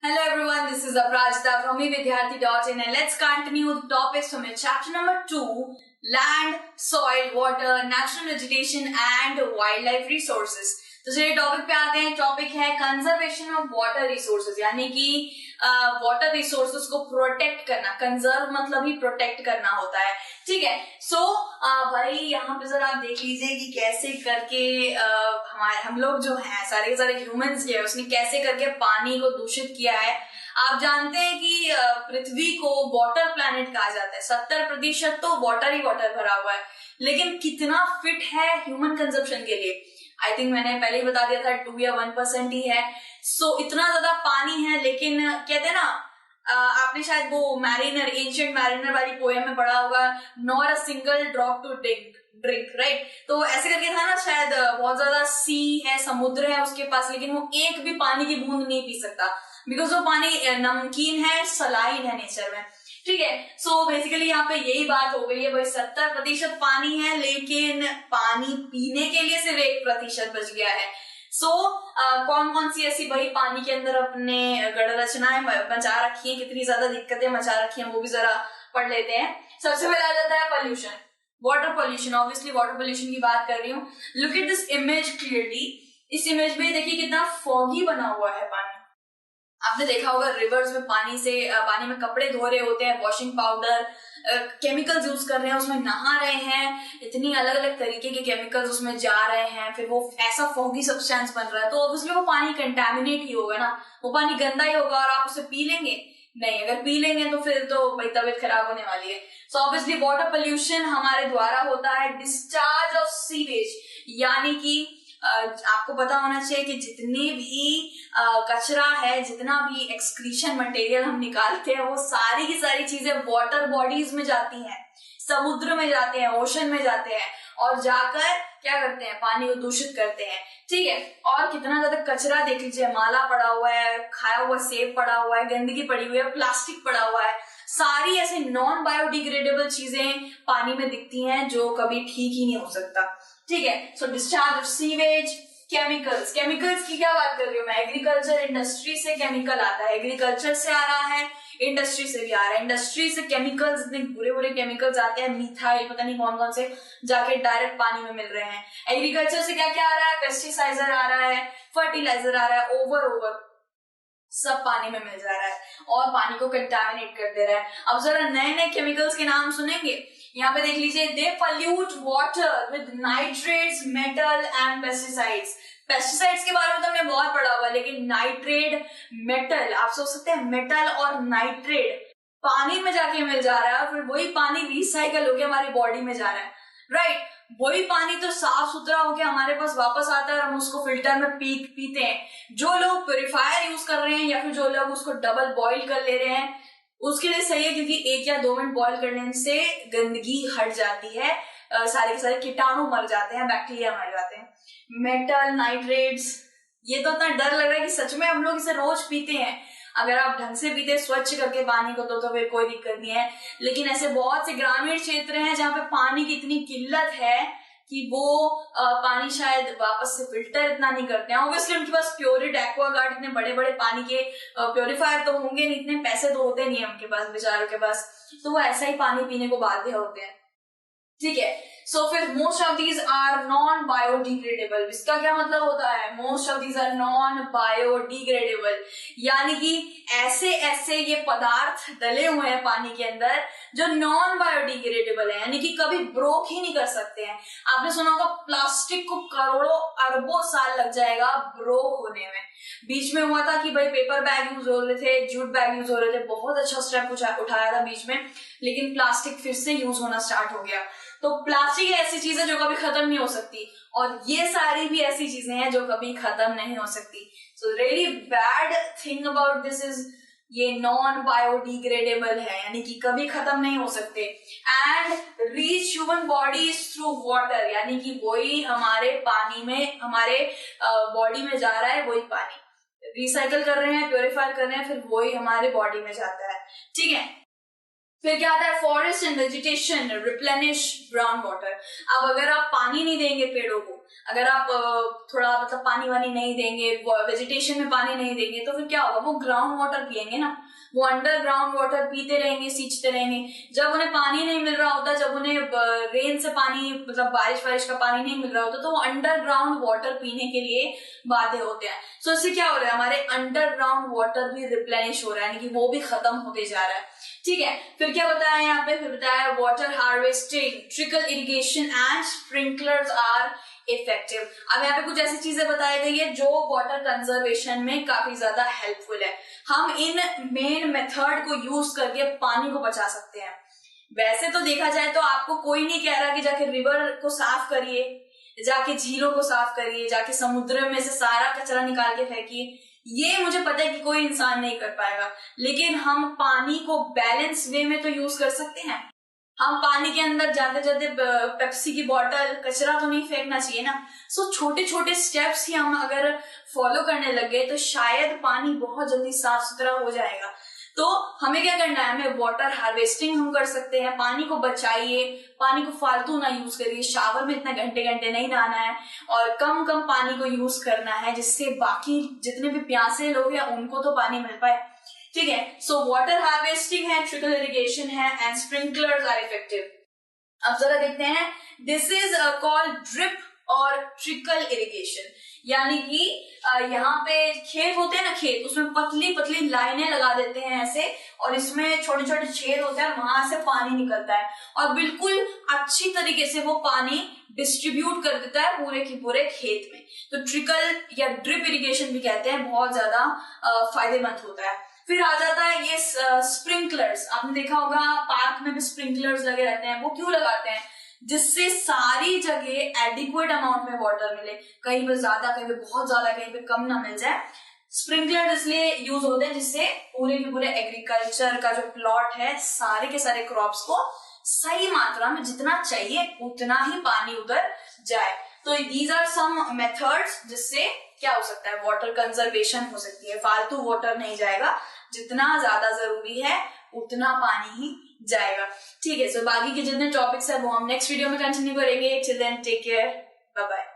Hello everyone, this is Aprajita from evidyarthi.in and let's continue the topics from your chapter number 2, land, soil, water, natural vegetation and wildlife resources. तो चलिए topic पे आते हैं. Topic है conservation of water resources, यानी कि water resources को protect करना. कंजर्व मतलब ही प्रोटेक्ट करना होता है. ठीक है. सो भाई यहाँ पे जरा आप देख लीजिए कि कैसे करके हम लोग जो हैं सारे के सारे ह्यूमंस जो है उसने कैसे करके पानी को दूषित किया है. आप जानते हैं कि पृथ्वी को वाटर प्लैनेट कहा जाता है. 70% तो वाटर ही वाटर भरा हुआ है, लेकिन कितना फिट है ह्यूमन कंजप्शन के लिए? आई थिंक मैंने पहले ही बता दिया था 2 या 1% ही है. सो इतना ज्यादा पानी है, लेकिन कहते हैं ना, आपने शायद वो मैरिनर, एंशिएंट मैरिनर वाली पोएम में पढ़ा होगा, not a single drop to drink, right? तो ऐसे करके था ना, शायद बहुत ज्यादा सी है, समुद्र है उसके पास, लेकिन वो एक भी पानी की बूंद नहीं पी सकता, बिकॉज वो पानी नमकीन है, सलाइन है नेचर में. ठीक है. सो बेसिकली यहाँ पे यही बात हो गई है भाई, 70% पानी है, लेकिन पानी पीने के लिए सिर्फ 1% बच गया है. कौन कौन सी ऐसी भाई पानी के अंदर अपने गढ़ रचनाएं मचा रखी है, कितनी ज्यादा दिक्कतें मचा रखी है, वो भी जरा पढ़ लेते हैं. सबसे पहले आ जाता है pollution, water pollution. Obviously water pollution की बात कर रही हूँ. Look at this image clearly. इस इमेज में देखिए कितना फॉगी बना हुआ है पानी. आपने देखा होगा रिवर्स में पानी में कपड़े धो रहे होते हैं, वॉशिंग पाउडर, केमिकल्स यूज कर रहे हैं, उसमें नहा रहे हैं, इतनी अलग अलग तरीके के केमिकल्स उसमें जा रहे हैं, फिर वो ऐसा फॉगी सब्सटेंस बन रहा है, तो ऑब्वियसली वो पानी कंटेमिनेट ही होगा ना, वो पानी गंदा ही होगा. और आप उसे पी लेंगे? नहीं. अगर पी लेंगे तो फिर तो भाई तबीयत खराब होने वाली है. सो ऑब्वियसली वाटर पोल्यूशन हमारे द्वारा होता है. डिस्चार्ज ऑफ सीवेज, यानी कि आपको पता होना चाहिए कि जितनी भी कचरा है, जितना भी एक्सक्रीशन मटेरियल हम निकालते हैं, वो सारी की सारी चीजें वाटर बॉडीज में जाती हैं, समुद्र में जाते हैं, ओशन में जाते हैं, और जाकर क्या करते हैं? पानी को दूषित करते हैं. ठीक है. और कितना ज्यादा कचरा देख लीजिए, माला पड़ा हुआ है, खाया हुआ सेब पड़ा हुआ है, गंदगी पड़ी हुई है, प्लास्टिक पड़ा हुआ है, सारी ऐसे नॉन बायोडिग्रेडेबल चीजें पानी में दिखती हैं, जो कभी ठीक ही नहीं हो सकता. ठीक है. सो डिस्चार्ज ऑफ सीवेज, केमिकल्स की क्या बात कर रही हूँ मैं? एग्रीकल्चर इंडस्ट्री से केमिकल आता है, एग्रीकल्चर से आ रहा है, इंडस्ट्री से भी आ रहा है. इंडस्ट्री से केमिकल्स, इतने बुरे बुरे केमिकल्स आते हैं, मिथाइल, पता नहीं कौन कौन से, जाके डायरेक्ट पानी में मिल रहे हैं. एग्रीकल्चर से क्या क्या आ रहा है? पेस्टिसाइडर आ रहा है, फर्टिलाइजर आ रहा है, ओवर सब पानी में मिल जा रहा है और पानी को कंटामिनेट कर दे रहा है. अब जरा नए नए केमिकल्स के नाम सुनेंगे. यहाँ पे देख लीजिए, they pollute water with nitrates, metal and pesticides. Pesticides के बारे में तो हमने बहुत पढ़ा हुआ, लेकिन नाइट्रेट, मेटल, आप सोच सकते हैं मेटल और नाइट्रेट पानी में जाके मिल जा रहा है, और फिर वही पानी रिसाइकल होकर हमारी बॉडी में जा रहा है, राइट? वही पानी तो साफ सुथरा होकर हमारे पास वापस आता है और हम उसको फिल्टर में पीते हैं. जो लोग प्योरीफायर यूज कर रहे हैं या फिर जो लोग उसको डबल बॉईल कर ले रहे हैं, उसके लिए सही है, क्योंकि 1 या 2 मिनट बॉईल करने से गंदगी हट जाती है, सारे के सारे कीटाणु मर जाते हैं, बैक्टीरिया मर जाते हैं. मेटल, नाइट्रेट्स, ये तो इतना डर लग रहा है कि सच में हम लोग इसे रोज पीते हैं. अगर आप ढंग से पीते, स्वच्छ करके पानी को, तो फिर कोई दिक्कत नहीं है. लेकिन ऐसे बहुत से ग्रामीण क्षेत्र हैं जहाँ पे पानी की इतनी किल्लत है कि वो पानी शायद वापस से फिल्टर इतना नहीं करते हैं. ऑब्वियसली उनके पास प्योरिट, एक्वागार्ड, इतने बड़े बड़े पानी के प्योरीफायर तो होंगे नहीं, इतने पैसे तो होते नहीं है उनके पास, बेचारों के पास, तो वो ऐसा ही पानी पीने को बाध्य होते हैं. ठीक है. सो फिर most of these are non biodegradable. इसका क्या मतलब होता है? Most of these are non biodegradable, यानी कि ऐसे ये पदार्थ डले हुए हैं पानी के अंदर जो नॉन बायोडिग्रेडेबल है, यानी कि कभी ब्रोक ही नहीं कर सकते हैं. आपने सुना होगा प्लास्टिक को करोड़ों अरबों साल लग जाएगा ब्रोक होने में. बीच में हुआ था कि भाई पेपर बैग यूज हो रहे थे, जूट बैग यूज हो रहे थे, बहुत अच्छा स्टेप उठाया था बीच में, लेकिन प्लास्टिक फिर से यूज होना स्टार्ट हो गया. तो प्लास्टिक ऐसी चीज है जो कभी खत्म नहीं हो सकती, और ये सारी भी ऐसी चीजें हैं जो कभी खत्म नहीं हो सकती. So really bad thing about this is, ये नॉन बायोडिग्रेडेबल है, यानी कि कभी खत्म नहीं हो सकते. And reach human bodies through water, यानी कि वही हमारे पानी में, हमारे बॉडी में जा रहा है, वही पानी रिसाइकल कर रहे हैं, प्योरीफाई कर रहे हैं, फिर वही हमारे बॉडी में जाता है. ठीक है. फिर क्या आता है, forest and vegetation replenish ground water. अब अगर आप पानी नहीं देंगे पेड़ों को, अगर आप थोड़ा मतलब पानी वानी नहीं देंगे, वेजिटेशन में पानी नहीं देंगे, तो फिर क्या होगा, वो ग्राउंड वाटर पियेंगे ना, वो अंडरग्राउंड वाटर पीते रहेंगे, सींचते रहेंगे। जब उन्हें पानी नहीं मिल रहा होता, जब उन्हें रेन से पानी मतलब बारिश का पानी नहीं मिल रहा होता, तो वो अंडरग्राउंड वाटर पीने के लिए बाध्य होते हैं। सो इससे क्या हो रहा है, हमारे अंडरग्राउंड वाटर भी रिप्लेनिश हो रहा है, यानी कि वो भी खत्म होते जा रहा है। ठीक है, फिर क्या बताया यहाँ पे, फिर बताया water harvesting, trickle irrigation and sprinklers are effective. अब यहाँ पे कुछ ऐसी चीजें बताई गई है जो वाटर कंजर्वेशन में काफी ज्यादा हेल्पफुल है। हम इन मेन मेथड को यूज करके पानी को बचा सकते हैं। वैसे तो देखा जाए तो आपको कोई नहीं कह रहा कि जाके रिवर को साफ करिए, जाके झीलों को साफ करिए, जाके समुद्र में से सारा कचरा निकाल के फेंकिए, ये मुझे पता है कि कोई इंसान नहीं कर पाएगा। लेकिन हम पानी को बैलेंस वे में तो यूज कर सकते हैं। हम पानी के अंदर जाते जाते पेप्सी की बोतल, कचरा तो नहीं फेंकना चाहिए ना। सो छोटे छोटे स्टेप्स ही हम अगर फॉलो करने लगे तो शायद पानी बहुत जल्दी साफ सुथरा हो जाएगा। तो हमें क्या करना है, हमें वाटर हार्वेस्टिंग हम कर सकते हैं। पानी को बचाइए, पानी को फालतू ना यूज करिए, शावर में इतना घंटे घंटे नहीं नहाना है और कम कम पानी को यूज करना है, जिससे बाकी जितने भी प्यासे लोग हैं उनको तो पानी मिल पाए। ठीक है, सो वाटर हार्वेस्टिंग है, ट्रिकल इरिगेशन है एंड स्प्रिंकलर्स आर इफेक्टिव। अब जरा देखते हैं, दिस इज कॉल्ड ड्रिप और ट्रिकल इरिगेशन, यानी कि यहाँ पे खेत होते हैं ना, खेत, उसमें पतली पतली लाइनें लगा देते हैं ऐसे, और इसमें छोटे छोटे छेद होते हैं और वहां से पानी निकलता है और बिल्कुल अच्छी तरीके से वो पानी डिस्ट्रीब्यूट कर देता है पूरे के पूरे खेत में। तो ट्रिकल या ड्रिप इरिगेशन भी कहते हैं, बहुत ज्यादा फायदेमंद होता है। फिर आ जाता है ये स्प्रिंकलर्स। आपने देखा होगा पार्क में भी स्प्रिंकलर्स लगे रहते हैं। वो क्यों लगाते हैं, जिससे सारी जगह एडिक्वेट अमाउंट में वाटर मिले, कहीं पे ज्यादा, कहीं पे बहुत ज्यादा, कहीं पे कम ना मिल जाए। स्प्रिंकलर इसलिए यूज होते हैं जिससे पूरे के पूरे एग्रीकल्चर का जो प्लॉट है, सारे के सारे क्रॉप्स को सही मात्रा में जितना चाहिए उतना ही पानी उधर जाए। तो दीज आर सम मेथड्स जिससे क्या हो सकता है, वाटर कंजर्वेशन हो सकती है। फालतू वाटर नहीं जाएगा, जितना ज्यादा जरूरी है उतना पानी ही जाएगा। ठीक है, सो बाकी के जितने टॉपिक्स है वो हम नेक्स्ट वीडियो में कंटिन्यू करेंगे। Till then take care, bye bye.